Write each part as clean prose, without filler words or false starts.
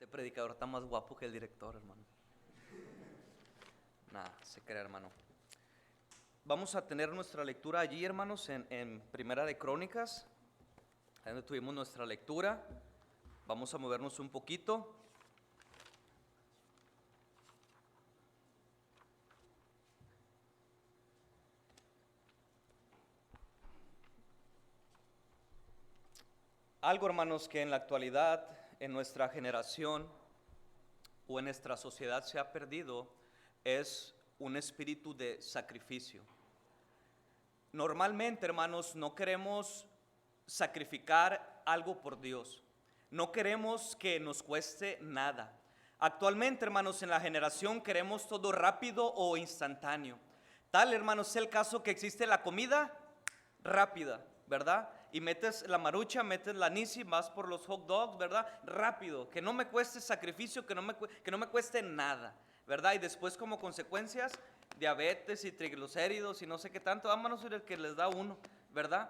Este predicador está más guapo que el director, hermano. Nada, se crea, hermano. Vamos a tener nuestra lectura allí, hermanos, en Primera de Crónicas. Ahí donde tuvimos nuestra lectura. Vamos a movernos un poquito. Algo, hermanos, que en la actualidad, en nuestra generación o en nuestra sociedad se ha perdido, es un espíritu de sacrificio. Normalmente, hermanos, no queremos sacrificar algo por Dios. No queremos que nos cueste nada. Actualmente, hermanos, en la generación queremos todo rápido o instantáneo. Tal, hermanos, es el caso que existe la comida rápida, ¿verdad? Y metes la marucha, metes la nisi, vas por los hot dogs, ¿verdad? Rápido, que no me cueste sacrificio, que no me cueste nada, ¿verdad? Y después, como consecuencias, diabetes y triglicéridos y no sé qué tanto, vámonos a el que les da uno, ¿verdad?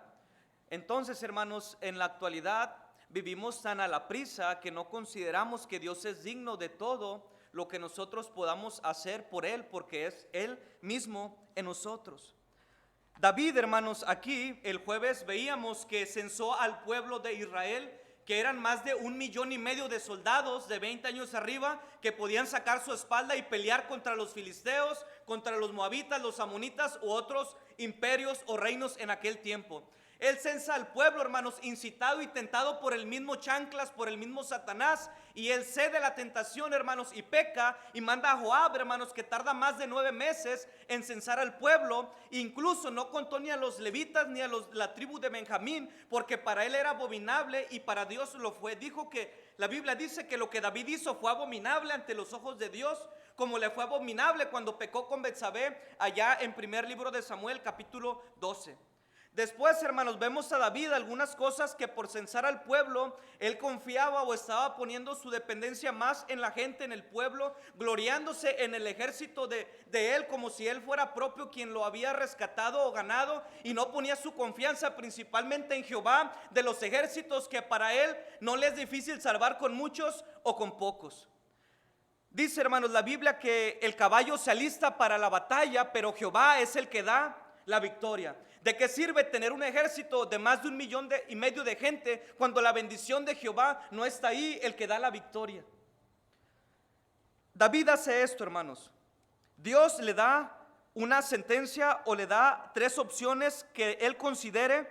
Entonces, hermanos, en la actualidad vivimos tan a la prisa que no consideramos que Dios es digno de todo lo que nosotros podamos hacer por Él, porque es Él mismo en nosotros. David, hermanos, aquí el jueves veíamos que censó al pueblo de Israel, que eran más de 1,5 millones de soldados de 20 años arriba que podían sacar su espalda y pelear contra los filisteos, contra los moabitas, los amonitas u otros imperios o reinos en aquel tiempo. Él censa al pueblo, hermanos, incitado y tentado por el mismo chanclas, por el mismo Satanás, y él cede la tentación, hermanos, y peca, y manda a Joab, hermanos, que tarda más de 9 meses en censar al pueblo. Incluso no contó ni a los levitas ni a la tribu de Benjamín, porque para él era abominable y para Dios lo fue. Dijo que la Biblia dice que lo que David hizo fue abominable ante los ojos de Dios, como le fue abominable cuando pecó con Betsabé allá en primer libro de Samuel, capítulo 12. Después, hermanos, vemos a David algunas cosas que por censar al pueblo, él confiaba o estaba poniendo su dependencia más en la gente, en el pueblo, gloriándose en el ejército de él, como si él fuera propio quien lo había rescatado o ganado, y no ponía su confianza principalmente en Jehová de los ejércitos, que para él no le es difícil salvar con muchos o con pocos. Dice, hermanos, la Biblia que el caballo se alista para la batalla, pero Jehová es el que da la victoria. ¿De qué sirve tener un ejército de más de 1,5 millones de gente cuando la bendición de Jehová no está ahí, el que da la victoria? David hace esto, hermanos. Dios le da una sentencia o le da 3 opciones que él considere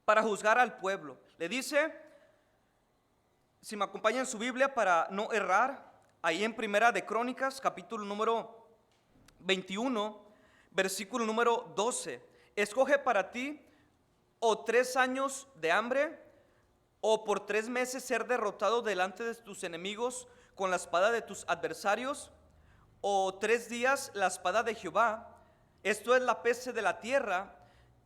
para juzgar al pueblo. Le dice, si me acompañan su Biblia para no errar, ahí en Primera de Crónicas, capítulo número 21, versículo número 12. Escoge para ti o 3 años de hambre, o por 3 meses ser derrotado delante de tus enemigos con la espada de tus adversarios, o 3 días la espada de Jehová, esto es la peste de la tierra,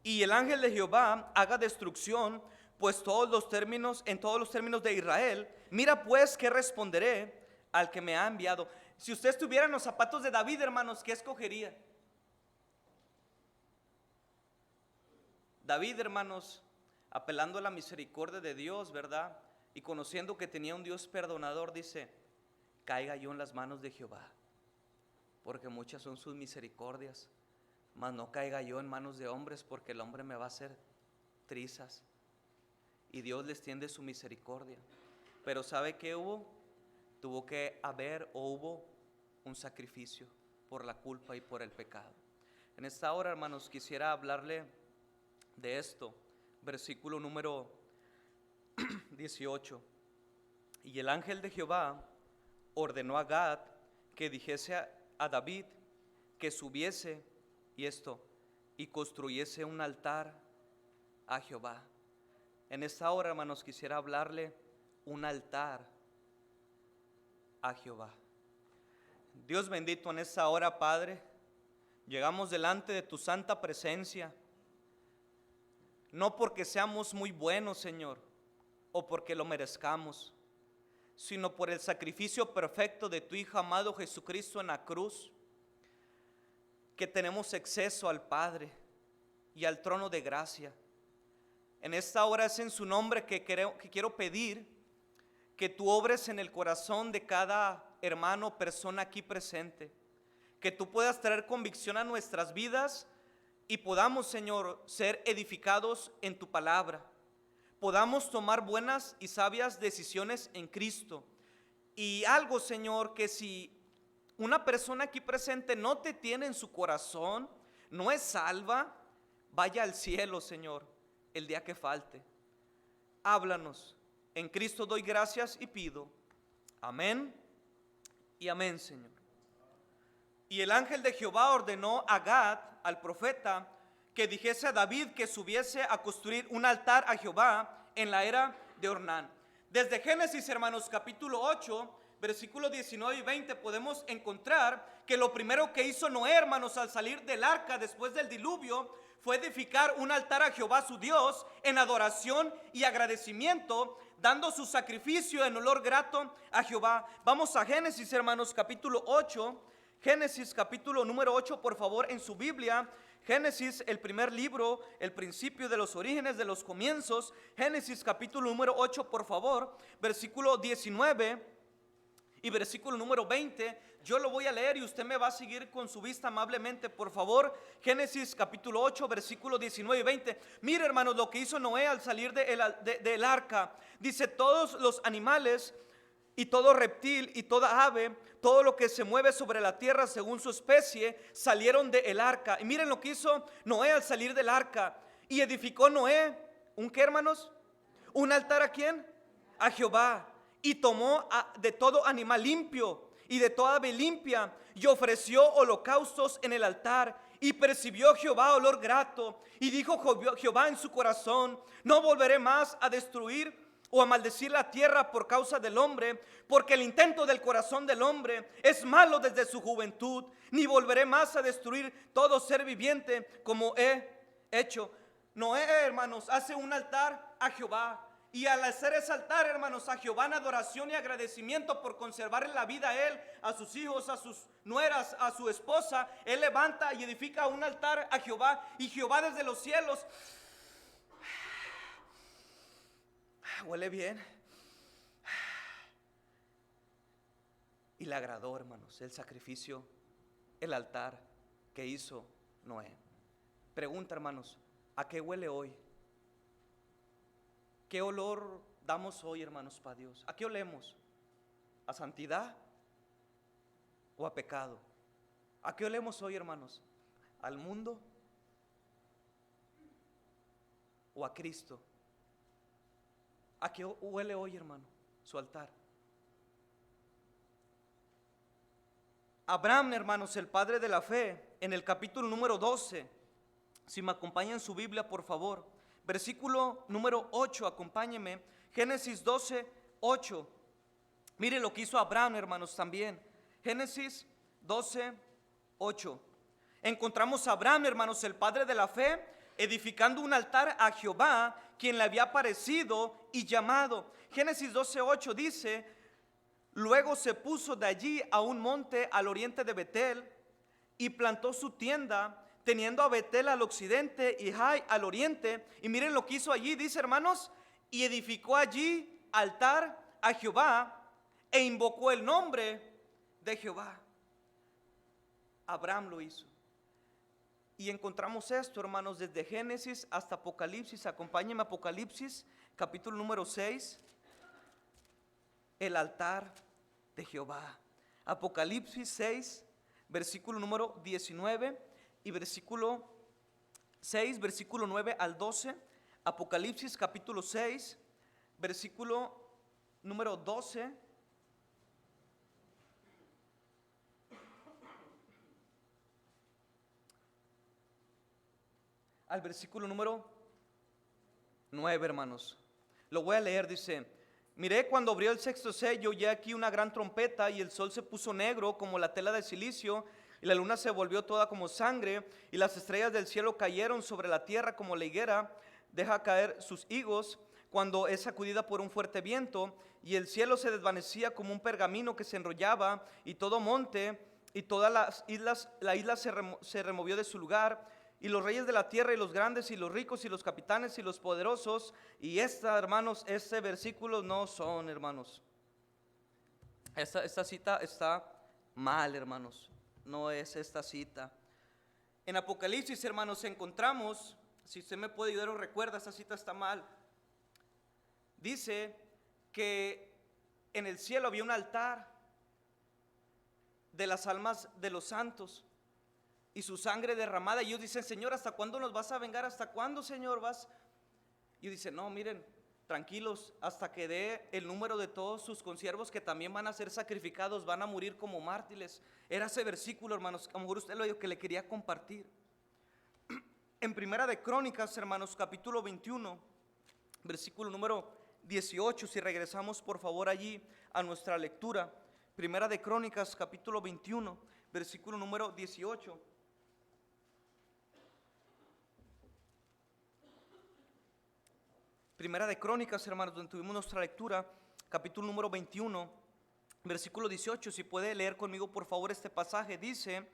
y el ángel de Jehová haga destrucción, pues en todos los términos de Israel. Mira pues qué responderé al que me ha enviado. Si usted estuviera en los zapatos de David, hermanos, ¿qué escogería? David, hermanos, apelando a la misericordia de Dios, ¿verdad? Y conociendo que tenía un Dios perdonador, dice, caiga yo en las manos de Jehová, porque muchas son sus misericordias, mas no caiga yo en manos de hombres, porque el hombre me va a hacer trizas. Y Dios les tiende su misericordia. Pero ¿sabe qué hubo? Tuvo que haber o hubo un sacrificio por la culpa y por el pecado. En esta hora, hermanos, quisiera hablarle de esto, versículo número 18. Y el ángel de Jehová ordenó a Gad que dijese a David que subiese y construyese un altar a Jehová. En esta hora, hermanos, quisiera hablarle un altar a Jehová. Dios bendito, en esta hora, Padre, llegamos delante de tu santa presencia, no porque seamos muy buenos, Señor, o porque lo merezcamos, sino por el sacrificio perfecto de tu Hijo amado Jesucristo en la cruz, que tenemos acceso al Padre y al trono de gracia. En esta hora es en su nombre que quiero pedir que tú obres en el corazón de cada hermano, persona aquí presente, que tú puedas traer convicción a nuestras vidas y podamos, Señor, ser edificados en tu palabra, podamos tomar buenas y sabias decisiones en Cristo. Y algo, Señor, que si una persona aquí presente no te tiene en su corazón, no es salva, vaya al cielo, Señor, el día que falte. Háblanos. En Cristo doy gracias y pido. Amén y amén, Señor. Y el ángel de Jehová ordenó a Gad, al profeta, que dijese a David que subiese a construir un altar a Jehová en la era de Ornán. Desde Génesis, hermanos, capítulo 8, versículos 19 y 20, podemos encontrar que lo primero que hizo Noé, hermanos, al salir del arca después del diluvio, fue edificar un altar a Jehová su Dios en adoración y agradecimiento, dando su sacrificio en olor grato a Jehová. Vamos a Génesis, hermanos, capítulo 8. Génesis capítulo número 8, por favor, en su Biblia. Génesis, el primer libro, el principio de los orígenes, de los comienzos. Génesis capítulo número 8, por favor, versículo 19 y versículo número 20. Yo lo voy a leer y usted me va a seguir con su vista amablemente, por favor. Génesis capítulo 8, versículo 19 y 20. Mire, hermanos, lo que hizo Noé al salir del arca. Dice: todos los animales y todo reptil y toda ave, todo lo que se mueve sobre la tierra según su especie, salieron del arca. Y miren lo que hizo Noé al salir del arca. Y edificó Noé, ¿un qué, hermanos? ¿Un altar a quién? A Jehová. Y tomó de todo animal limpio y de toda ave limpia, y ofreció holocaustos en el altar. Y percibió Jehová olor grato. Y dijo Jehová en su corazón: no volveré más a destruir o a maldecir la tierra por causa del hombre, porque el intento del corazón del hombre es malo desde su juventud. Ni volveré más a destruir todo ser viviente como he hecho. Noé, hermanos, hace un altar a Jehová. Y al hacer ese altar, hermanos, a Jehová en adoración y agradecimiento por conservarle la vida a él, a sus hijos, a sus nueras, a su esposa, él levanta y edifica un altar a Jehová. Y Jehová desde los cielos, huele bien, y le agradó, hermanos, el sacrificio, el altar que hizo Noé. Pregunta, hermanos, ¿a qué huele hoy? ¿Qué olor damos hoy, hermanos, para Dios? ¿A qué olemos? ¿A santidad o a pecado? ¿A qué olemos hoy, hermanos? ¿Al mundo o a Cristo? ¿A qué huele hoy, hermano, su altar? Abraham, hermanos, el padre de la fe, en el capítulo número 12, si me acompañan en su Biblia, por favor, versículo número 8, acompáñeme. Génesis 12, 8. Mire lo que hizo Abraham, hermanos, también. Génesis 12, 8. Encontramos a Abraham, hermanos, el padre de la fe, edificando un altar a Jehová, quien le había aparecido y llamado. Génesis 12, 8 dice: luego se puso de allí a un monte al oriente de Betel y plantó su tienda, teniendo a Betel al occidente y Jai al oriente. Y miren lo que hizo allí, dice, hermanos: y edificó allí altar a Jehová e invocó el nombre de Jehová. Abraham lo hizo. Y encontramos esto, hermanos, desde Génesis hasta Apocalipsis. Acompáñenme a Apocalipsis, capítulo número 6. El altar de Jehová. Apocalipsis 6, versículo número 19 y versículo 6, versículo 9 al 12. Apocalipsis capítulo 6, versículo número 12 al versículo número 9, hermanos. Lo voy a leer, dice: miré cuando abrió el sexto sello, y aquí una gran trompeta, y el sol se puso negro como la tela de silicio, y la luna se volvió toda como sangre, y las estrellas del cielo cayeron sobre la tierra como la higuera deja caer sus higos cuando es sacudida por un fuerte viento, y el cielo se desvanecía como un pergamino que se enrollaba, y todo monte y todas las islas, la isla se removió de su lugar, y los reyes de la tierra y los grandes y los ricos y los capitanes y los poderosos. Y hermanos, este versículo no son, hermanos. Esta cita está mal, hermanos. No es esta cita. En Apocalipsis, hermanos, encontramos, si usted me puede ayudar o recuerda, esta cita está mal. Dice que en el cielo había un altar de las almas de los santos y su sangre derramada. Y ellos dicen: Señor, ¿hasta cuándo nos vas a vengar? ¿Hasta cuándo, Señor, vas? Y dice: no, miren, tranquilos, hasta que dé el número de todos sus consiervos que también van a ser sacrificados, van a morir como mártires. Era ese versículo, hermanos, a lo mejor usted lo que le quería compartir. En Primera de Crónicas, hermanos, capítulo 21, versículo número 18, si regresamos por favor allí a nuestra lectura. Primera de Crónicas, capítulo 21, versículo número 18. Primera de Crónicas, hermanos, donde tuvimos nuestra lectura, capítulo número 21, versículo 18. Si puede leer conmigo por favor este pasaje. Dice: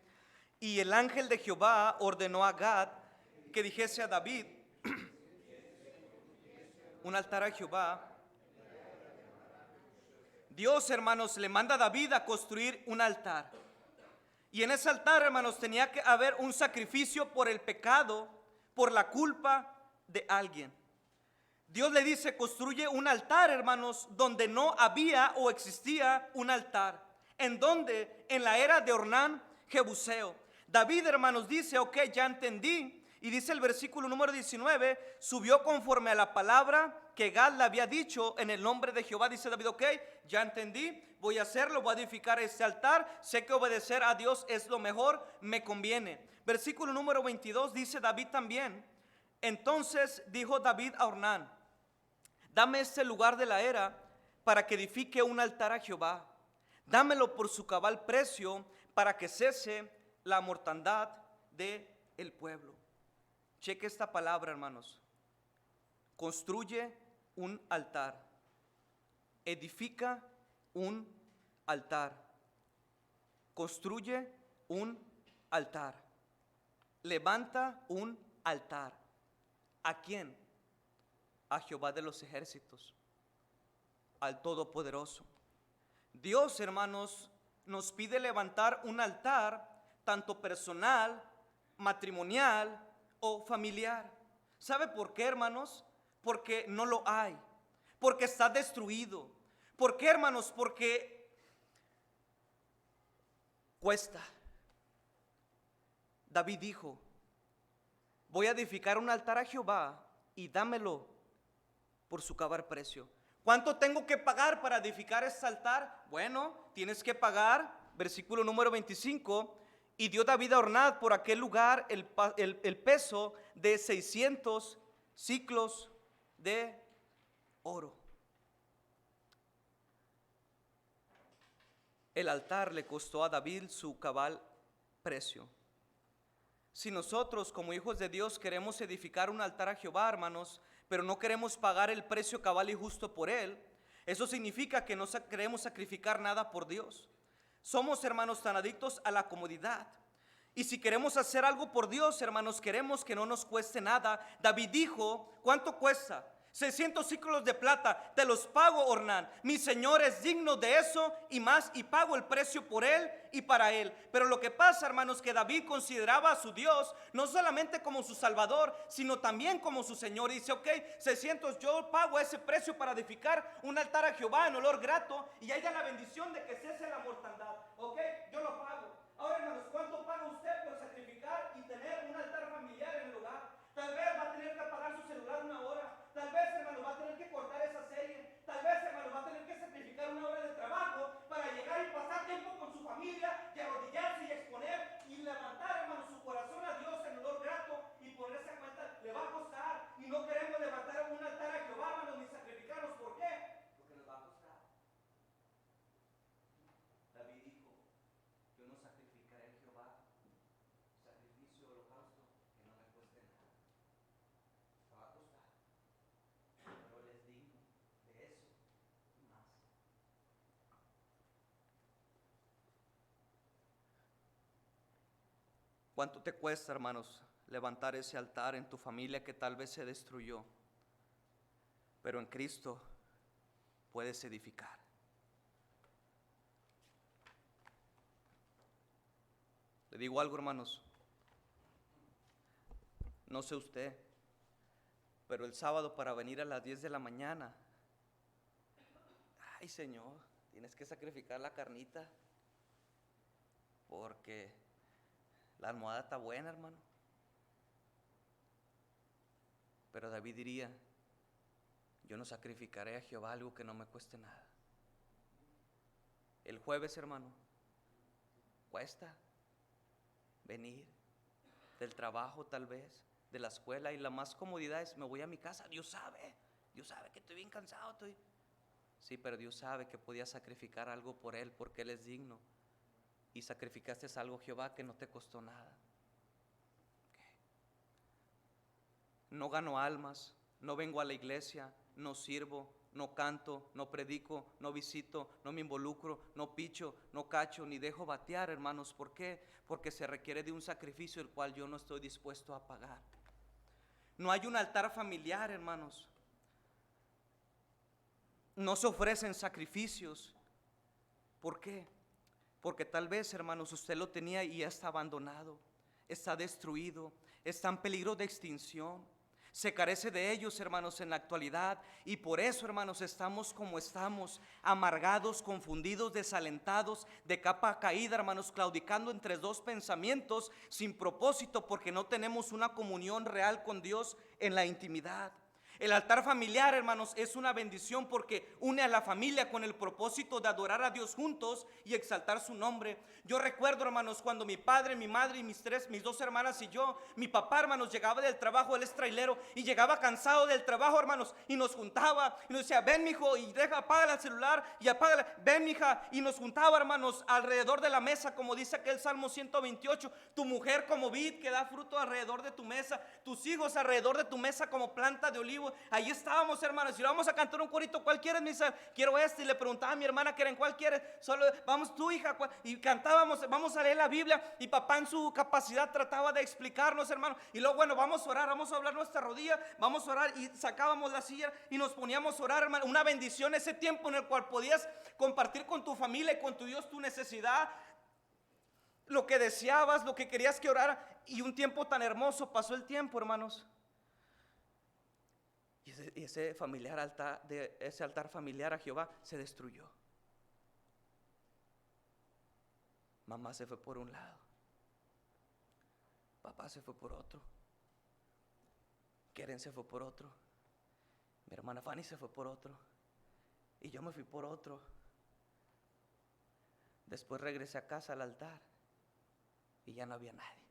y el ángel de Jehová ordenó a Gad que dijese a David: un altar a Jehová. Dios, hermanos, le manda a David a construir un altar. Y en ese altar, hermanos, tenía que haber un sacrificio por el pecado, por la culpa de alguien. Dios le dice: construye un altar, hermanos, donde no había o existía un altar. ¿En dónde? En la era de Ornán Jebuseo. David, hermanos, dice: ok, ya entendí. Y dice el versículo número 19: subió conforme a la palabra que Gad le había dicho en el nombre de Jehová. Dice David: ok, ya entendí, voy a hacerlo, voy a edificar este altar. Sé que obedecer a Dios es lo mejor, me conviene. Versículo número 22 dice David también: entonces dijo David a Ornán: dame este lugar de la era para que edifique un altar a Jehová. Dámelo por su cabal precio para que cese la mortandad del pueblo. Cheque esta palabra, hermanos. Construye un altar. Edifica un altar. Construye un altar. Levanta un altar. ¿A quién? A Jehová de los ejércitos, al Todopoderoso. Dios, hermanos, nos pide levantar un altar, tanto personal, matrimonial o familiar. ¿Sabe por qué, hermanos? Porque no lo hay, porque está destruido. ¿Por qué, hermanos? Porque cuesta. David dijo: voy a edificar un altar a Jehová y dámelo por su cabal precio. ¿Cuánto tengo que pagar para edificar este altar? Bueno, tienes que pagar, versículo número 25, y dio David a Ornán por aquel lugar el peso de 600 siclos de oro. El altar le costó a David su cabal precio. Si nosotros como hijos de Dios queremos edificar un altar a Jehová, hermanos, pero no queremos pagar el precio cabal y justo por él, eso significa que no queremos sacrificar nada por Dios. Somos, hermanos, tan adictos a la comodidad. Y si queremos hacer algo por Dios, hermanos, queremos que no nos cueste nada. David dijo: ¿cuánto cuesta? 600 ciclos de plata, te los pago, Ornán. Mi Señor es digno de eso y más, y pago el precio por él y para él. Pero lo que pasa, hermanos, que David consideraba a su Dios no solamente como su Salvador, sino también como su Señor. Y dice: ok, 600, yo pago ese precio para edificar un altar a Jehová en olor grato y haya la bendición de que cese la mortandad. Ok, yo lo pago. Ahora, hermanos, ¿cuánto paga usted por sacrificar y tener un altar familiar en el hogar? Tal vez va a tener que apagar su celular una hora. Tal vez, hermano, va a tener que cortar esa serie. Tal vez, hermano, va a tener que sacrificar una hora de trabajo para llegar y pasar tiempo con su familia y arrodillarse y exponer y levantar, hermano, su corazón a Dios en olor grato y ponerse a cuenta. Le va a costar. Y no queremos levantar un altar a Jehová, hermano, ni sacrificarnos. ¿Por qué? Porque nos va a costar. David dijo: yo no sacrificaré a Jehová sacrificio o holocausto que no me cueste nada. Me va a costar, pero él es digno de eso y más. ¿Cuánto te cuesta, hermanos, levantar ese altar en tu familia que tal vez se destruyó, pero en Cristo puedes edificar. Le digo algo, hermanos, no sé usted, pero el sábado para venir a las 10 de la mañana, ay Señor, tienes que sacrificar la carnita, porque la almohada está buena, hermano. Pero David diría, yo no sacrificaré a Jehová algo que no me cueste nada. El jueves, hermano, cuesta venir del trabajo tal vez, de la escuela, y la más comodidad es, me voy a mi casa. Dios sabe que estoy bien cansado, Sí, pero Dios sabe que podías sacrificar algo por Él, porque Él es digno. Y sacrificaste algo, Jehová, que no te costó nada. Okay. No gano almas, no vengo a la iglesia, no sirvo, no canto, no predico, no visito, no me involucro, no picho, no cacho, ni dejo batear, hermanos. ¿Por qué? Porque se requiere de un sacrificio el cual yo no estoy dispuesto a pagar. No hay un altar familiar, hermanos. No se ofrecen sacrificios. ¿Por qué? Porque tal vez, hermanos, usted lo tenía y ya está abandonado, está destruido, está en peligro de extinción. Se carece de ellos, hermanos, en la actualidad, y por eso, hermanos, estamos como estamos, amargados, confundidos, desalentados, de capa caída, hermanos, claudicando entre dos pensamientos sin propósito, porque no tenemos una comunión real con Dios en la intimidad. El altar familiar, hermanos, es una bendición porque une a la familia con el propósito de adorar a Dios juntos y exaltar su nombre. Yo recuerdo, hermanos, cuando mi padre, mi madre y mis dos hermanas y yo, mi papá, hermanos, llegaba del trabajo, él es trailero, y llegaba cansado del trabajo, hermanos, y nos juntaba y nos decía, ven mijo, y apaga el celular y apágala, ven mija, y nos juntaba, hermanos, alrededor de la mesa, como dice aquel Salmo 128, tu mujer como vid que da fruto alrededor de tu mesa, tus hijos alrededor de tu mesa como planta de olivo. Ahí estábamos, hermanos, y vamos a cantar un corito, ¿cuál quieres, misa? Quiero este, y le preguntaba a mi hermana que era, ¿cuál quieres? Solo, vamos tú, hija, y cantábamos, vamos a leer la Biblia, y papá en su capacidad trataba de explicarnos, hermano, y luego, bueno, vamos a orar, vamos a hablar nuestra rodilla, vamos a orar, y sacábamos la silla, y nos poníamos a orar, hermano, una bendición ese tiempo en el cual podías compartir con tu familia y con tu Dios tu necesidad, lo que deseabas, lo que querías que orara, y un tiempo tan hermoso, pasó el tiempo, hermanos. Y ese altar familiar a Jehová se destruyó. Mamá se fue por un lado, papá se fue por otro, Keren se fue por otro, mi hermana Fanny se fue por otro, y yo me fui por otro. Después regresé a casa al altar y ya no había nadie.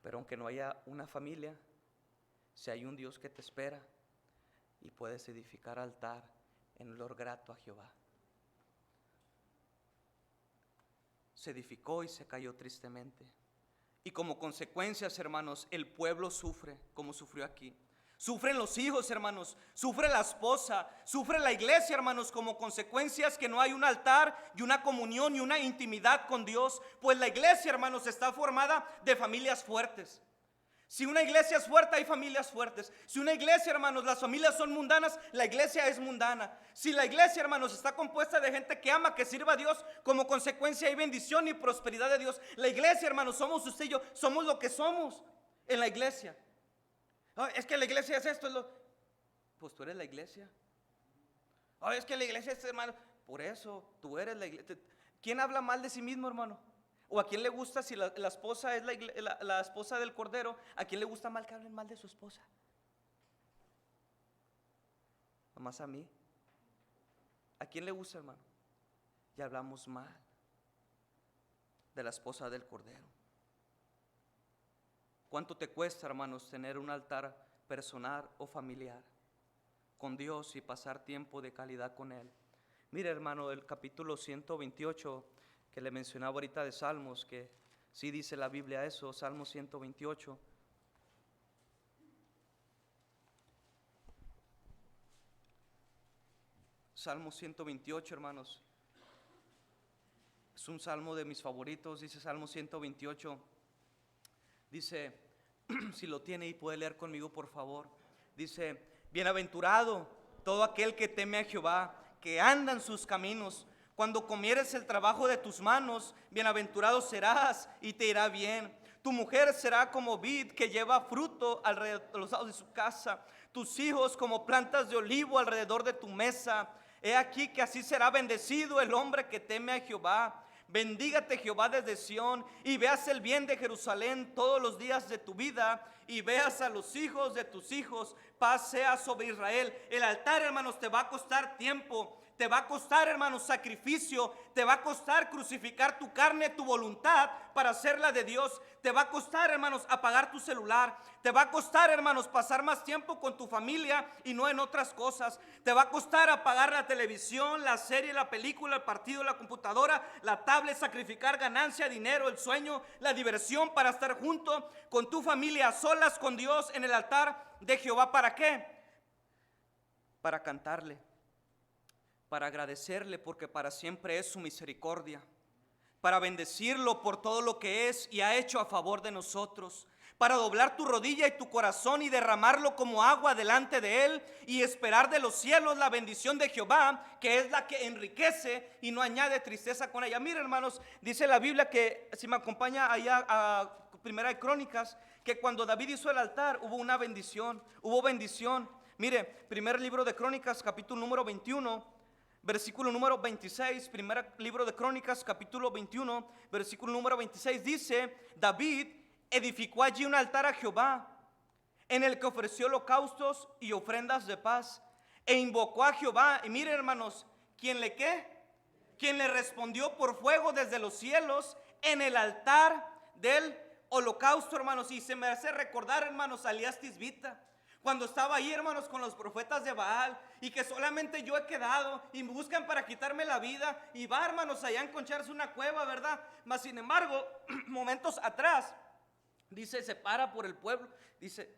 Pero aunque no haya una familia, si hay un Dios que te espera y puedes edificar altar en olor grato a Jehová. Se edificó y se cayó tristemente. Y como consecuencias, hermanos, el pueblo sufre como sufrió aquí. Sufren los hijos, hermanos, sufre la esposa, sufre la iglesia, hermanos, como consecuencias que no hay un altar y una comunión y una intimidad con Dios. Pues la iglesia, hermanos, está formada de familias fuertes. Si una iglesia es fuerte, hay familias fuertes. Si una iglesia, hermanos, las familias son mundanas, la iglesia es mundana. Si la iglesia, hermanos, está compuesta de gente que ama, que sirva a Dios, como consecuencia hay bendición y prosperidad de Dios. La iglesia, hermanos, somos usted y yo, somos lo que somos en la iglesia. Es que la iglesia es esto, pues tú eres la iglesia. Es que la iglesia es, hermano, por eso tú eres la iglesia. ¿Quién habla mal de sí mismo, hermano? ¿O a quién le gusta, si la esposa es la esposa del Cordero, a quién le gusta mal que hablen mal de su esposa? Nomás a mí. ¿A quién le gusta, hermano? Y hablamos mal de la esposa del Cordero. ¿Cuánto te cuesta, hermanos, tener un altar personal o familiar con Dios y pasar tiempo de calidad con Él? Mire, hermano, el capítulo 128 que le mencionaba ahorita de Salmos, que sí dice la Biblia eso, Salmo 128. Salmo 128, hermanos. Es un salmo de mis favoritos, dice Salmo 128. Dice, si lo tiene y puede leer conmigo por favor. Dice, bienaventurado todo aquel que teme a Jehová, que anda en sus caminos. Cuando comieres el trabajo de tus manos, bienaventurado serás y te irá bien. Tu mujer será como vid que lleva fruto alrededor de los lados de su casa. Tus hijos como plantas de olivo alrededor de tu mesa. He aquí que así será bendecido el hombre que teme a Jehová. Bendígate Jehová desde Sión y veas el bien de Jerusalén todos los días de tu vida y veas a los hijos de tus hijos. Paz sea sobre Israel. El altar, hermanos, te va a costar tiempo. Te va a costar, hermanos, sacrificio. Te va a costar crucificar tu carne, tu voluntad para hacerla de Dios. Te va a costar, hermanos, apagar tu celular. Te va a costar, hermanos, pasar más tiempo con tu familia y no en otras cosas. Te va a costar apagar la televisión, la serie, la película, el partido, la computadora, la tablet, sacrificar ganancia, dinero, el sueño, la diversión para estar junto con tu familia, a solas con Dios en el altar de Jehová. ¿Para qué? Para cantarle, para agradecerle porque para siempre es su misericordia, para bendecirlo por todo lo que es y ha hecho a favor de nosotros, para doblar tu rodilla y tu corazón y derramarlo como agua delante de él y esperar de los cielos la bendición de Jehová, que es la que enriquece y no añade tristeza con ella. Mira, hermanos, dice la Biblia, que si me acompaña allá a Primera de Crónicas, que cuando David hizo el altar hubo una bendición, hubo bendición. Mire, primer libro de Crónicas, capítulo número 21, versículo número 26, primer libro de Crónicas, capítulo 21, versículo número 26, dice, David edificó allí un altar a Jehová, en el que ofreció holocaustos y ofrendas de paz, e invocó a Jehová. Y mire, hermanos, ¿quién le qué? Quien le respondió por fuego desde los cielos en el altar del holocausto, hermanos. Y se me hace recordar, hermanos, a Elías Tisbita, cuando estaba ahí, hermanos, con los profetas de Baal, y que solamente yo he quedado, y me buscan para quitarme la vida, y va, hermanos, allá a enconcharse una cueva, ¿verdad? Mas sin embargo, momentos atrás, dice, se para por el pueblo, dice,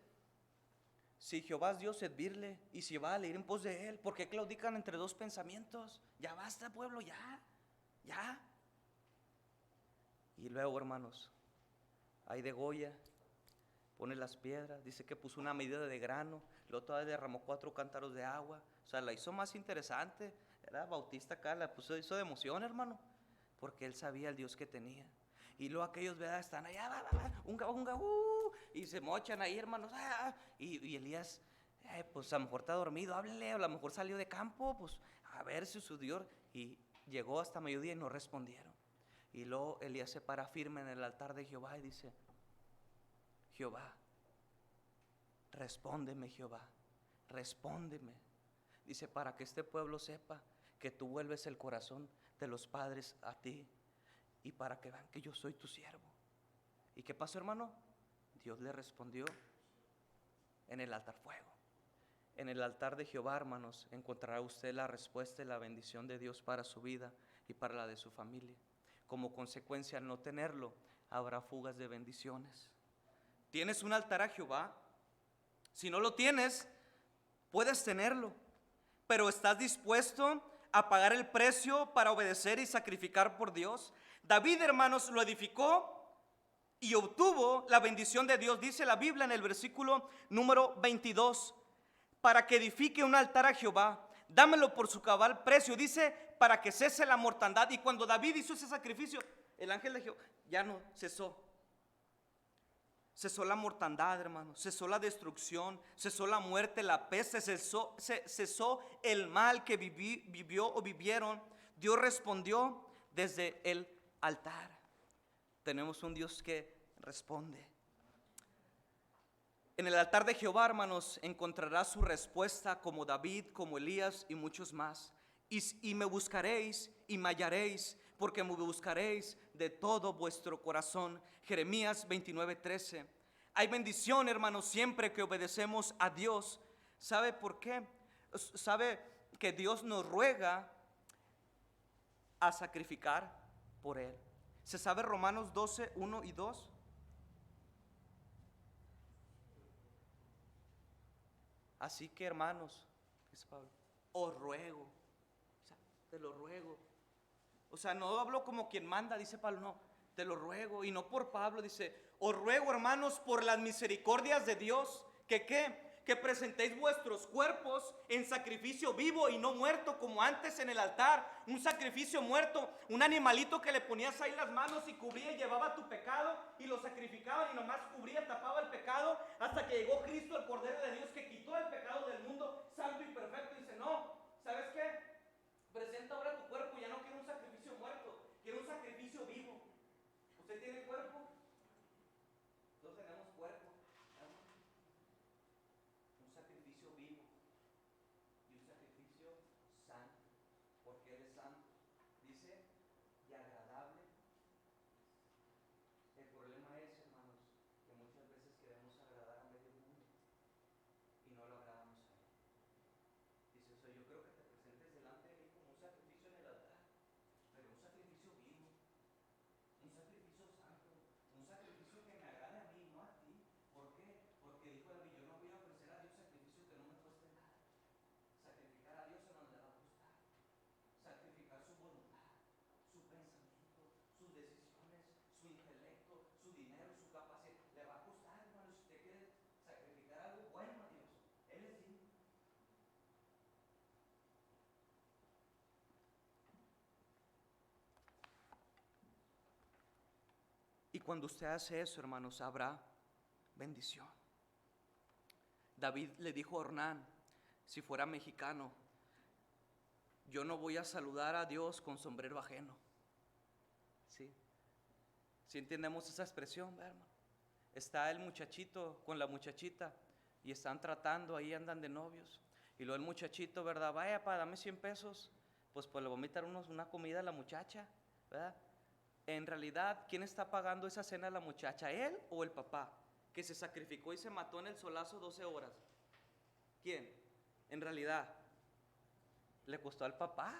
si Jehová es Dios, servirle, y si va a leer en pos de él, ¿por qué claudican entre dos pensamientos? Ya basta, pueblo, ya. Y luego, hermanos, ahí degolla, pone las piedras, dice que puso una medida de grano, luego todavía derramó 4 cántaros de agua. O sea, la hizo más interesante. Era Bautista acá, la hizo de emoción, hermano, porque él sabía el Dios que tenía. Y luego aquellos, ¿verdad? Están allá, unga, y se mochan ahí, hermanos. Y Elías, pues a lo mejor está dormido, háblele, o a lo mejor salió de campo, pues a ver si su Dios. Y llegó hasta mediodía y no respondieron. Y luego Elías se para firme en el altar de Jehová y dice, Jehová, respóndeme, Jehová, respóndeme. Dice, para que este pueblo sepa que tú vuelves el corazón de los padres a ti, y para que vean que yo soy tu siervo. ¿Y qué pasó, hermano? Dios le respondió en el altar fuego. En el altar de Jehová, hermanos, encontrará usted la respuesta y la bendición de Dios para su vida y para la de su familia. Como consecuencia, al no tenerlo, habrá fugas de bendiciones. ¿Tienes un altar a Jehová? Si no lo tienes, puedes tenerlo, pero ¿estás dispuesto a pagar el precio para obedecer y sacrificar por Dios? David, hermanos, lo edificó y obtuvo la bendición de Dios. Dice la Biblia en el versículo número 22, para que edifique un altar a Jehová, dámelo por su cabal precio. Dice, para que cese la mortandad. Y cuando David hizo ese sacrificio, el ángel de Jehová ya no cesó. Cesó la mortandad, hermanos, cesó la destrucción, cesó la muerte, la peste, cesó el mal que vivió o vivieron. Dios respondió desde el altar. Tenemos un Dios que responde. En el altar de Jehová, hermanos, encontrarás su respuesta, como David, como Elías y muchos más. Y me buscaréis y me hallaréis, porque me buscaréis de todo vuestro corazón. Jeremías 29:13. Hay bendición, hermanos, siempre que obedecemos a Dios. ¿Sabe por qué? ¿Sabe que Dios nos ruega a sacrificar por Él? ¿Se sabe Romanos 12:1 y 2? Así que, hermanos, dice Pablo, os ruego, o sea, te lo ruego. O sea, no hablo como quien manda, dice Pablo, no, te lo ruego. Y no por Pablo, dice, os ruego, hermanos, por las misericordias de Dios, que ¿qué? Que presentéis vuestros cuerpos en sacrificio vivo y no muerto como antes en el altar. Un sacrificio muerto, un animalito que le ponías ahí las manos y cubría y llevaba tu pecado y lo sacrificaban y nomás cubría, tapaba el pecado, hasta que llegó Cristo, el Cordero de Dios, que quitó el pecado del mundo, santo y perfecto. Y dice, no, ¿sabes qué? Presenta ahora tu cuerpo, ya no quiero un sacrificio muerto, quiero un sacrificio vivo. ¿Usted tiene cuerpo? Todos tenemos cuerpo. Un sacrificio vivo y un sacrificio santo, porque Él es santo. Dice, y agradable. El problema es, hermanos, que muchas veces queremos agradar a medio mundo y no lo agradamos a Él. Dice, o sea, yo creo que te presentes delante de mí como un sacrificio en el altar, pero un sacrificio vivo, un sacrificio santo, un sacrificio que me agrade a mí, no a ti. ¿Por qué? Porque dijo David, yo no voy a ofrecer a Dios sacrificio que no me cueste nada. Sacrificar a Dios en donde le va a costar. Sacrificar su voluntad, su pensamiento, sus decisiones, su intelecto, su dinero, su capacidad. Le va a costar, hermano, si usted quiere sacrificar algo bueno a Dios. Él es digno. Y cuando usted hace eso, hermanos, habrá bendición. David le dijo a Ornán, si fuera mexicano, yo no voy a saludar a Dios con sombrero ajeno. ¿Sí? ¿Sí entendemos esa expresión, hermano? Está el muchachito con la muchachita y están tratando, ahí andan de novios. Y luego el muchachito, ¿verdad? Vaya, dame 100 pesos. Pues le voy a meter una comida a la muchacha, ¿verdad? En realidad, ¿quién está pagando esa cena a la muchacha? ¿Él o el papá? Que se sacrificó y se mató en el solazo 12 horas. ¿Quién? En realidad, le costó al papá.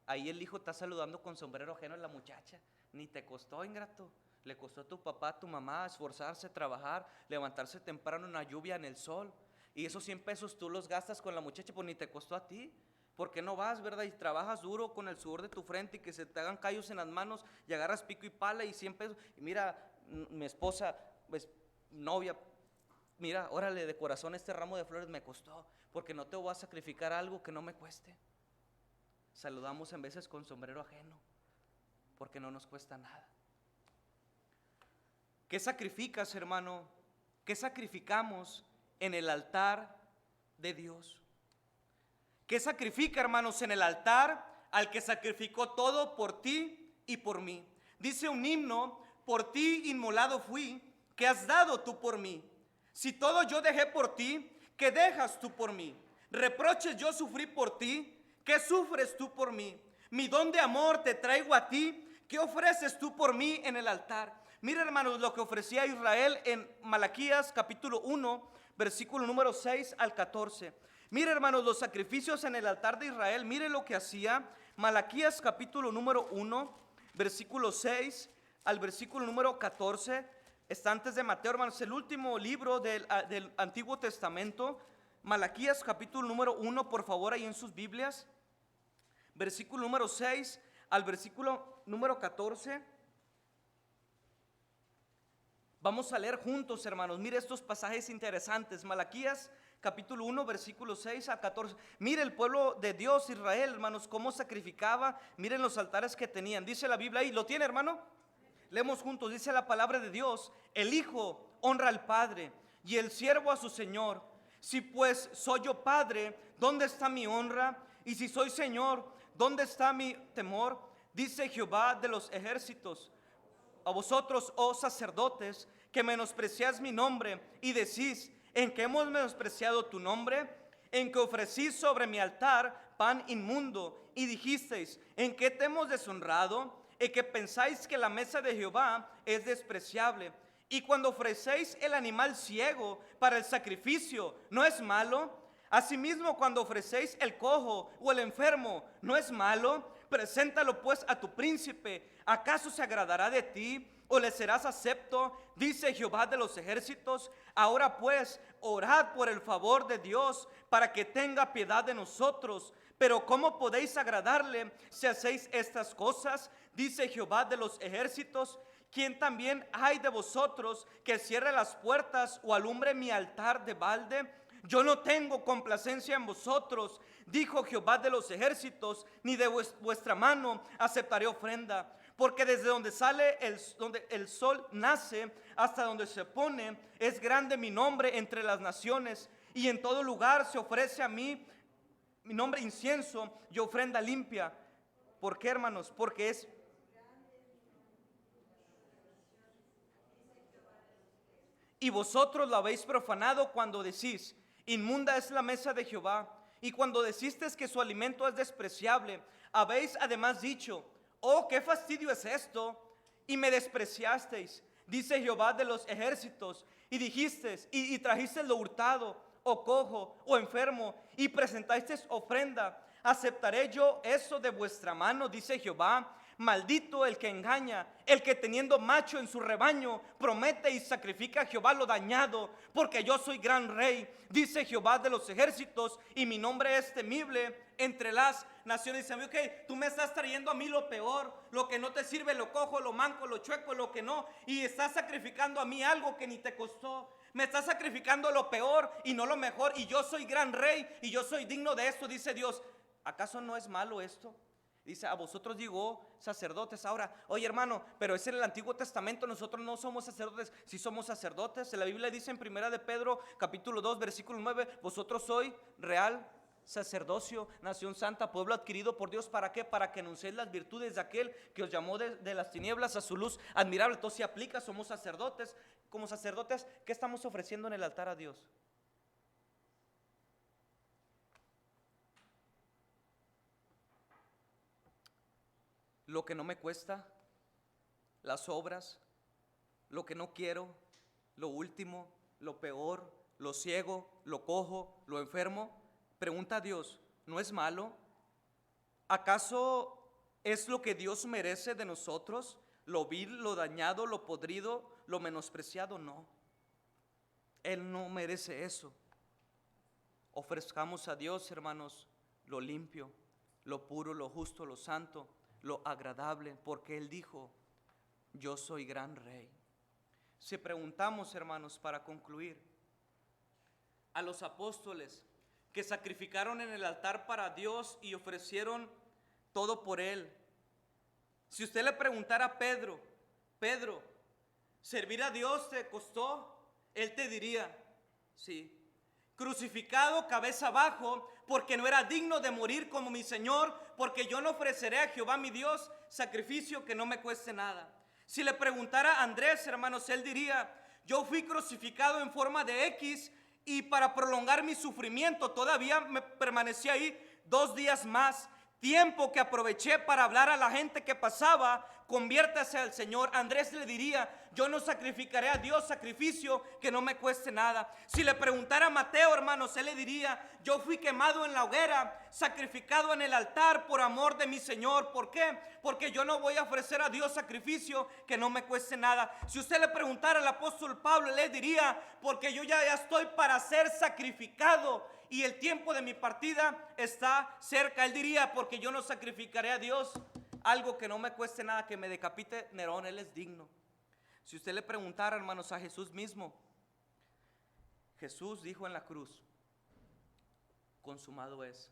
Ahí el hijo está saludando con sombrero ajeno a la muchacha. Ni te costó, ingrato. Le costó a tu papá, a tu mamá esforzarse, trabajar, levantarse temprano en la lluvia, en el sol. Y esos 100 pesos tú los gastas con la muchacha, pues ni te costó a ti. ¿Por qué no vas, verdad? Y trabajas duro con el sudor de tu frente y que se te hagan callos en las manos y agarras pico y pala y 100 pesos. Y mira, mi esposa, pues novia, mira, órale, de corazón este ramo de flores me costó, porque no te voy a sacrificar algo que no me cueste. Saludamos en veces con sombrero ajeno, porque no nos cuesta nada. ¿Qué sacrificas, hermano? ¿Qué sacrificamos en el altar de Dios? ¿Qué sacrifica, hermanos, en el altar al que sacrificó todo por ti y por mí? Dice un himno, por ti inmolado fui, ¿qué has dado tú por mí? Si todo yo dejé por ti, ¿qué dejas tú por mí? Reproches yo sufrí por ti, ¿qué sufres tú por mí? Mi don de amor te traigo a ti, ¿qué ofreces tú por mí en el altar? Mira, hermanos, lo que ofrecía Israel en Malaquías capítulo 1, versículo número 6 al 14. Mire, hermanos, los sacrificios en el altar de Israel. Mire lo que hacía Malaquías capítulo número 1, versículo 6 al versículo número 14. Está antes de Mateo, hermanos, el último libro del Antiguo Testamento. Malaquías capítulo número 1, por favor, ahí en sus Biblias. Versículo número 6 al versículo número 14. Vamos a leer juntos, hermanos. Mire estos pasajes interesantes. Malaquías capítulo 1, versículo 6 a 14. Mire el pueblo de Dios, Israel, hermanos, cómo sacrificaba. Miren los altares que tenían. Dice la Biblia ahí, ¿lo tiene, hermano? Leemos juntos. Dice la palabra de Dios: el hijo honra al padre y el siervo a su señor. Si pues soy yo padre, ¿dónde está mi honra? Y si soy señor, ¿dónde está mi temor? Dice Jehová de los ejércitos: a vosotros, oh sacerdotes, que menospreciáis mi nombre y decís, ¿en qué hemos menospreciado tu nombre? En que ofrecís sobre mi altar pan inmundo y dijisteis, ¿en qué te hemos deshonrado? En que pensáis que la mesa de Jehová es despreciable. Y cuando ofrecéis el animal ciego para el sacrificio, ¿no es malo? Asimismo, cuando ofrecéis el cojo o el enfermo, ¿no es malo? Preséntalo pues a tu príncipe. ¿Acaso se agradará de ti o le serás acepto, dice Jehová de los ejércitos. Ahora pues, orad por el favor de Dios, para que tenga piedad de nosotros. Pero ¿cómo podéis agradarle si hacéis estas cosas? Dice Jehová de los ejércitos. ¿Quién también hay de vosotros que cierre las puertas o alumbre mi altar de balde? Yo no tengo complacencia en vosotros, dijo Jehová de los ejércitos, ni de vuestra mano aceptaré ofrenda. Porque desde donde sale donde el sol nace hasta donde se pone, es grande mi nombre entre las naciones. Y en todo lugar se ofrece a mí mi nombre incienso y ofrenda limpia. ¿Por qué, hermanos? Porque es... Y vosotros lo habéis profanado cuando decís, inmunda es la mesa de Jehová. Y cuando decisteis que su alimento es despreciable, habéis además dicho, oh, qué fastidio es esto, y me despreciasteis, dice Jehová de los ejércitos, y dijisteis, y trajisteis lo hurtado, o cojo, o enfermo, y presentasteis ofrenda. ¿Aceptaré yo eso de vuestra mano? Dice Jehová. Maldito el que engaña, el que teniendo macho en su rebaño promete y sacrifica a Jehová lo dañado, porque yo soy gran rey, dice Jehová de los ejércitos, y mi nombre es temible entre las naciones. Dice, ok, tú me estás trayendo a mí lo peor, lo que no te sirve, lo cojo, lo manco, lo chueco, lo que no, y estás sacrificando a mí algo que ni te costó. Me estás sacrificando lo peor y no lo mejor, y yo soy gran rey y yo soy digno de esto, dice Dios. ¿Acaso no es malo esto? Dice, a vosotros digo sacerdotes. Ahora, oye hermano, pero es en el Antiguo Testamento, nosotros no somos sacerdotes. Si somos sacerdotes, en la Biblia dice en primera de Pedro capítulo 2 versículo 9, vosotros sois real sacerdocio, nación santa, pueblo adquirido por Dios. ¿Para qué? Para que anunciéis las virtudes de aquel que os llamó de las tinieblas a su luz admirable. Entonces si aplica, somos sacerdotes. Como sacerdotes, ¿qué estamos ofreciendo en el altar a Dios? Lo que no me cuesta, las obras, lo que no quiero, lo último, lo peor, lo ciego, lo cojo, lo enfermo. Pregunta a Dios, ¿no es malo? ¿Acaso es lo que Dios merece de nosotros? Lo vil, lo dañado, lo podrido, lo menospreciado. No, Él no merece eso. Ofrezcamos a Dios, hermanos, lo limpio, lo puro, lo justo, lo santo, lo agradable, porque Él dijo, yo soy gran rey. Si preguntamos, hermanos, para concluir, a los apóstoles que sacrificaron en el altar para Dios y ofrecieron todo por Él, si usted le preguntara a Pedro, Pedro, ¿servir a Dios te costó? Él te diría, sí. Crucificado cabeza abajo, porque no era digno de morir como mi Señor, porque yo no ofreceré a Jehová mi Dios sacrificio que no me cueste nada. Si le preguntara a Andrés, hermanos, él diría, yo fui crucificado en forma de X, y para prolongar mi sufrimiento todavía me permanecí ahí 2 días más, tiempo que aproveché para hablar a la gente que pasaba, conviértase al Señor. Andrés le diría, yo no sacrificaré a Dios sacrificio que no me cueste nada. Si le preguntara a Mateo, hermanos, él le diría, yo fui quemado en la hoguera, sacrificado en el altar por amor de mi Señor. ¿Por qué? Porque yo no voy a ofrecer a Dios sacrificio que no me cueste nada. Si usted le preguntara al apóstol Pablo, él le diría, porque yo ya estoy para ser sacrificado y el tiempo de mi partida está cerca. Él diría, porque yo no sacrificaré a Dios algo que no me cueste nada, que me decapite Nerón, Él es digno. Si usted le preguntara, hermanos, a Jesús mismo, Jesús dijo en la cruz, consumado es.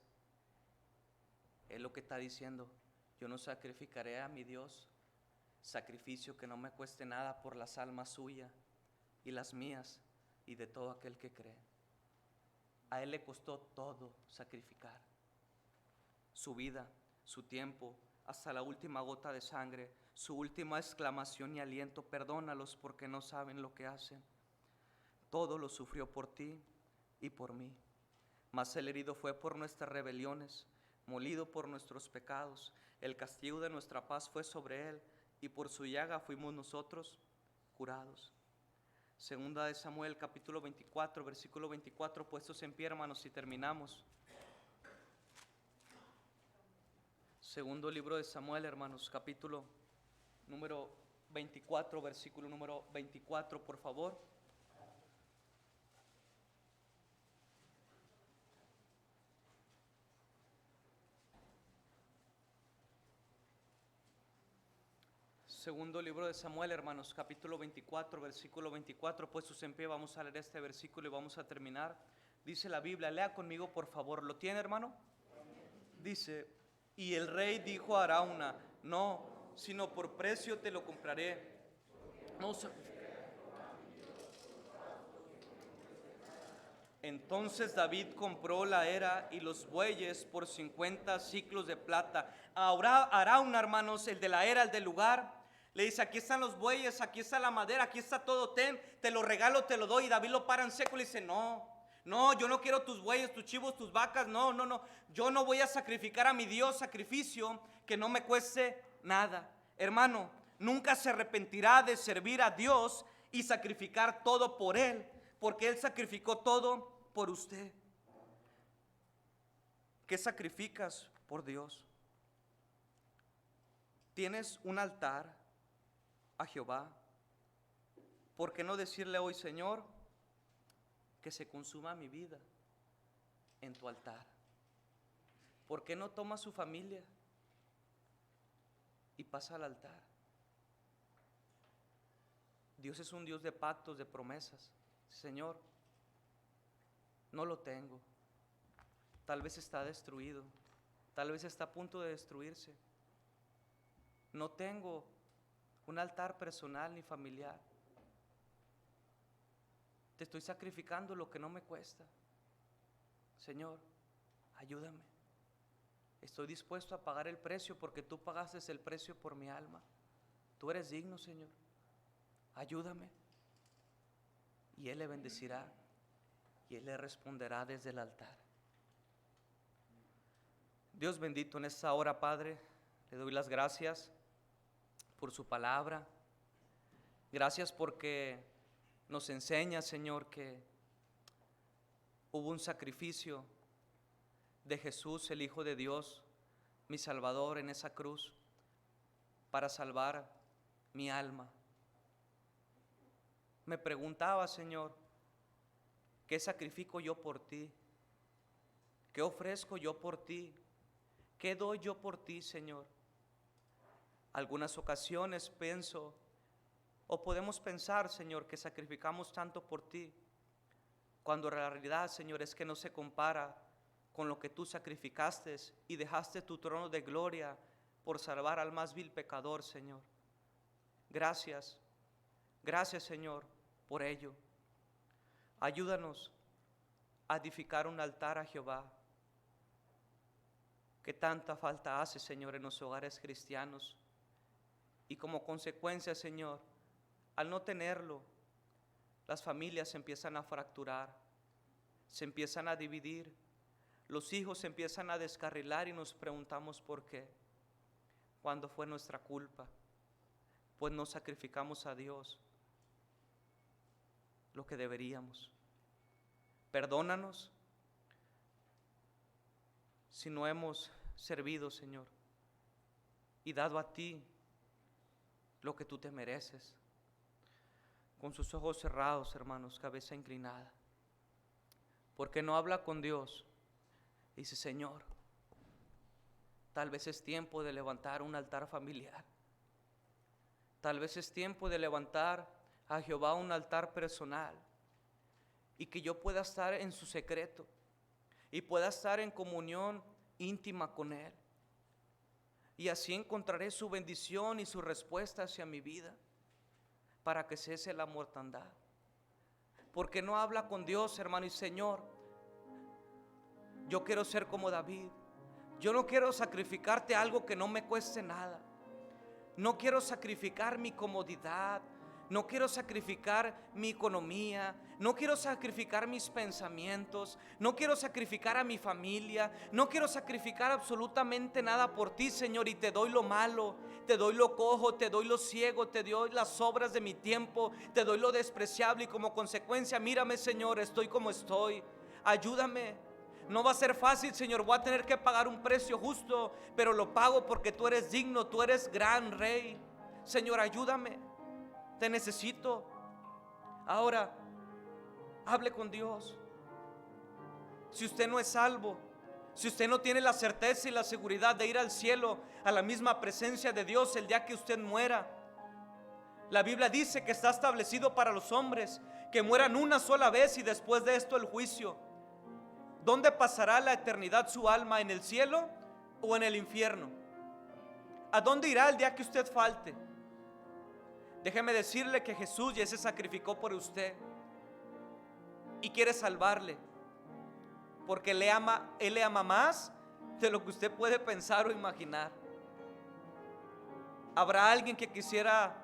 Es lo que está diciendo, yo no sacrificaré a mi Dios sacrificio que no me cueste nada por las almas suyas y las mías y de todo aquel que cree. A Él le costó todo sacrificar, su vida, su tiempo, hasta la última gota de sangre, su última exclamación y aliento, perdónalos porque no saben lo que hacen. Todo lo sufrió por ti y por mí, mas el herido fue por nuestras rebeliones, molido por nuestros pecados, el castigo de nuestra paz fue sobre Él, y por su llaga fuimos nosotros curados. Segunda de Samuel capítulo 24, versículo 24, puestos en pie, hermanos, y terminamos. Segundo libro de Samuel, hermanos, capítulo número 24, versículo número 24, por favor. Segundo libro de Samuel, hermanos, capítulo 24, versículo 24. Puestos en pie, vamos a leer este versículo y vamos a terminar. Dice la Biblia, lea conmigo por favor. ¿Lo tiene, hermano? Dice, y el rey dijo a Arauna, no, sino por precio te lo compraré. No, entonces David compró la era y los bueyes por 50 siclos de plata. Ahora Arauna, hermanos, el de la era, el del lugar, le dice, aquí están los bueyes, aquí está la madera, aquí está todo, te lo regalo, te lo doy. Y David lo para en seco y le dice, no, yo no quiero tus bueyes, tus chivos, tus vacas, no, yo no voy a sacrificar a mi Dios sacrificio que no me cueste nada. Hermano, nunca se arrepentirá de servir a Dios y sacrificar todo por Él, porque Él sacrificó todo por usted. ¿Qué sacrificas por Dios? ¿Tienes un altar a Jehová? ¿Por qué no decirle hoy, Señor, que se consuma mi vida en tu altar? ¿Por qué no toma su familia y pasa al altar? Dios es un Dios de pactos, de promesas. Señor, no lo tengo. Tal vez está destruido. Tal vez está a punto de destruirse. No tengo un altar personal ni familiar. Te estoy sacrificando lo que no me cuesta. Señor, ayúdame. Estoy dispuesto a pagar el precio porque tú pagaste el precio por mi alma. Tú eres digno, Señor. Ayúdame. Y Él le bendecirá y Él le responderá desde el altar. Dios bendito, en esta hora, Padre, le doy las gracias por su palabra. Gracias porque nos enseña, Señor, que hubo un sacrificio de Jesús, el Hijo de Dios, mi Salvador, en esa cruz para salvar mi alma. Me preguntaba, Señor, ¿qué sacrifico yo por ti? ¿Qué ofrezco yo por ti? ¿Qué doy yo por ti, Señor? Algunas ocasiones pienso, o podemos pensar, Señor, que sacrificamos tanto por ti, cuando la realidad, Señor, es que no se compara con lo que tú sacrificaste y dejaste tu trono de gloria por salvar al más vil pecador, Señor. Gracias, Señor, por ello. Ayúdanos a edificar un altar a Jehová, que tanta falta hace, Señor, en los hogares cristianos. Y como consecuencia, Señor, al no tenerlo, las familias se empiezan a fracturar, se empiezan a dividir, los hijos se empiezan a descarrilar y nos preguntamos por qué. ¿Cuándo fue nuestra culpa? Pues no sacrificamos a Dios lo que deberíamos. Perdónanos si no hemos servido, Señor, y dado a ti lo que tú te mereces. Con sus ojos cerrados, hermanos, cabeza inclinada, porque no habla con Dios. Dice, Señor, tal vez es tiempo de levantar un altar familiar. Tal vez es tiempo de levantar a Jehová un altar personal, y que yo pueda estar en su secreto y pueda estar en comunión íntima con Él, y así encontraré su bendición y su respuesta hacia mi vida para que cese la mortandad. Porque no habla con Dios, hermano, y Señor, yo quiero ser como David. Yo no quiero sacrificarte algo que no me cueste nada. No quiero sacrificar mi comodidad. No quiero sacrificar mi economía. No quiero sacrificar mis pensamientos. No quiero sacrificar a mi familia. No quiero sacrificar absolutamente nada por ti, Señor. Y te doy lo malo, te doy lo cojo, te doy lo ciego, te doy las obras de mi tiempo, te doy lo despreciable. Y como consecuencia, mírame, Señor, estoy como estoy. Ayúdame. No va a ser fácil, Señor, voy a tener que pagar un precio justo, pero lo pago porque tú eres digno, tú eres gran Rey. Señor, ayúdame, te necesito. Ahora, hable con Dios. Si usted no es salvo, si usted no tiene la certeza y la seguridad de ir al cielo, a la misma presencia de Dios el día que usted muera, la Biblia dice que está establecido para los hombres que mueran una sola vez y después de esto el juicio. ¿Dónde pasará la eternidad su alma? ¿En el cielo o en el infierno? ¿A dónde irá el día que usted falte? Déjeme decirle que Jesús ya se sacrificó por usted y quiere salvarle, porque Él le ama más de lo que usted puede pensar o imaginar. ¿Habrá alguien que quisiera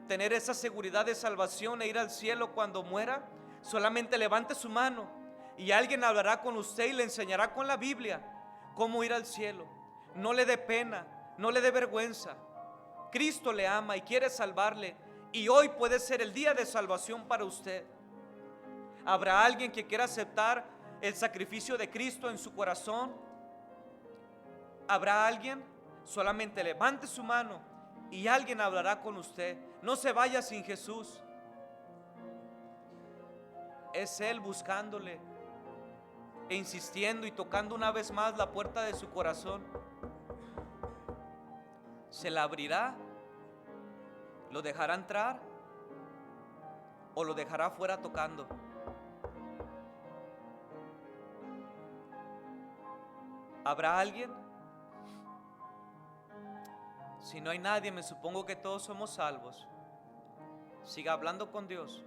tener esa seguridad de salvación e ir al cielo cuando muera? Solamente levante su mano y alguien hablará con usted y le enseñará con la Biblia cómo ir al cielo. No le dé pena, no le dé vergüenza. Cristo le ama y quiere salvarle, y hoy puede ser el día de salvación para usted. ¿Habrá alguien que quiera aceptar el sacrificio de Cristo en su corazón? ¿Habrá alguien? Solamente levante su mano y alguien hablará con usted. No se vaya sin Jesús. Es Él buscándole e insistiendo y tocando una vez más la puerta de su corazón. ¿Se la abrirá? ¿Lo dejará entrar? ¿O lo dejará fuera tocando? ¿Habrá alguien? Si no hay nadie, me supongo que todos somos salvos. Siga hablando con Dios.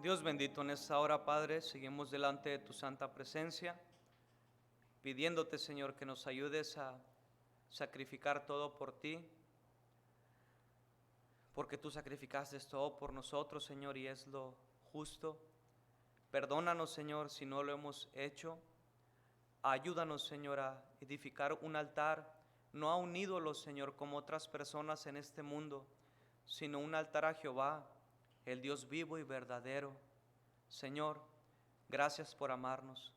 Dios bendito, en esta hora, Padre, seguimos delante de tu santa presencia, pidiéndote, Señor, que nos ayudes a sacrificar todo por ti, porque tú sacrificaste todo por nosotros, Señor, y es lo justo. Perdónanos, Señor, si no lo hemos hecho. Ayúdanos, Señor, a edificar un altar, no a un ídolo, Señor, como otras personas en este mundo, sino un altar a Jehová, el Dios vivo y verdadero. Señor, gracias por amarnos.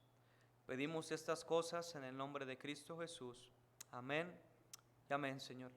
Pedimos estas cosas en el nombre de Cristo Jesús. Amén y amén, Señor.